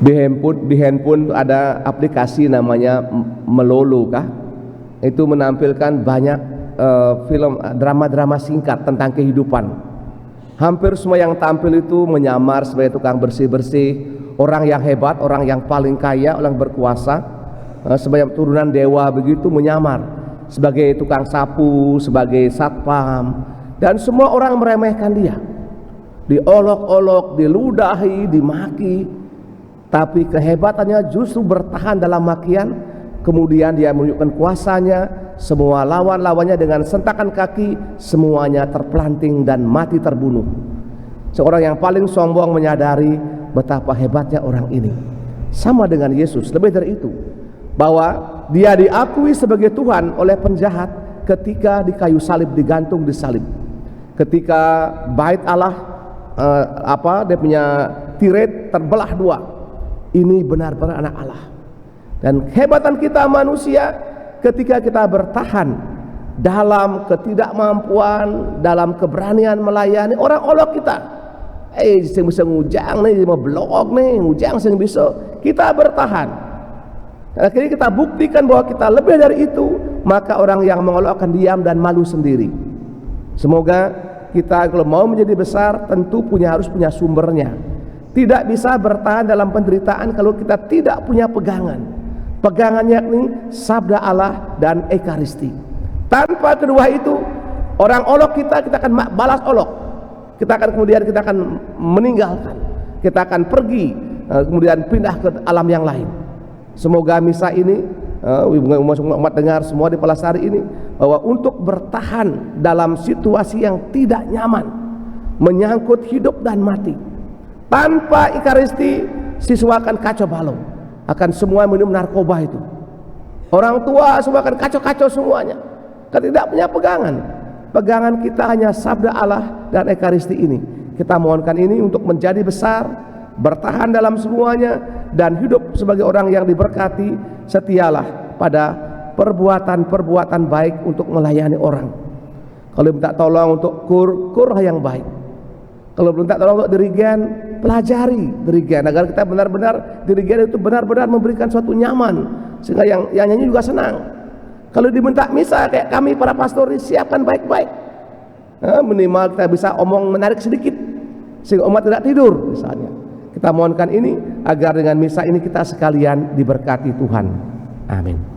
Di handphone ada aplikasi namanya Melolo kah? Itu menampilkan banyak film drama-drama singkat tentang kehidupan. Hampir semua yang tampil itu menyamar sebagai tukang bersih-bersih, orang yang hebat, orang yang paling kaya, orang berkuasa, sebagai turunan dewa begitu menyamar sebagai tukang sapu, sebagai satpam, dan semua orang meremehkan dia, diolok-olok, diludahi, dimaki. Tapi kehebatannya justru bertahan dalam makian. Kemudian dia menunjukkan kuasanya. Semua lawan-lawannya dengan sentakan kaki semuanya terpelanting dan mati terbunuh. Seorang yang paling sombong menyadari betapa hebatnya orang ini. Sama dengan Yesus, lebih dari itu, bahwa dia diakui sebagai Tuhan oleh penjahat ketika di kayu salib, digantung di salib. Ketika bait Allah dia punya tiret terbelah dua. Ini benar-benar anak Allah. Dan kehebatan kita manusia ketika kita bertahan dalam ketidakmampuan, dalam keberanian melayani orang olok kita. Saya bisa ngujang nih, mau blog nih, ngujang saya bisa. Kita bertahan. Dan akhirnya kita buktikan bahwa kita lebih dari itu, maka orang yang mengolok akan diam dan malu sendiri. Semoga kita kalau mau menjadi besar tentu harus punya sumbernya. Tidak bisa bertahan dalam penderitaan kalau kita tidak punya pegangan. Pegangannya ini sabda Allah dan ekaristi. Tanpa kedua itu, orang olok kita akan balas olok. Kita akan meninggalkan. Kita akan pergi, kemudian pindah ke alam yang lain. Semoga misa ini, umat dengar semua di Palasari ini, bahwa untuk bertahan dalam situasi yang tidak nyaman, menyangkut hidup dan mati. Tanpa ekaristi, siswa akan kacau balau, akan semua minum narkoba itu. Orang tua semua akan kacau-kacau semuanya. Kita tidak punya pegangan. Pegangan kita hanya sabda Allah dan ekaristi ini. Kita mohonkan ini untuk menjadi besar, bertahan dalam semuanya, dan hidup sebagai orang yang diberkati. Setialah pada perbuatan-perbuatan baik untuk melayani orang. Kalau minta tolong untuk kurlah yang baik. Kalau belum tak tolong untuk dirigen, pelajari dirigen agar kita benar-benar dirigen itu benar-benar memberikan suatu nyaman sehingga yang nyanyi juga senang. Kalau diminta misa kayak kami para pastor siapkan baik-baik, minimal kita bisa omong menarik sedikit sehingga umat tidak tidur misalnya. Kita mohonkan ini agar dengan misa ini kita sekalian diberkati Tuhan. Amin.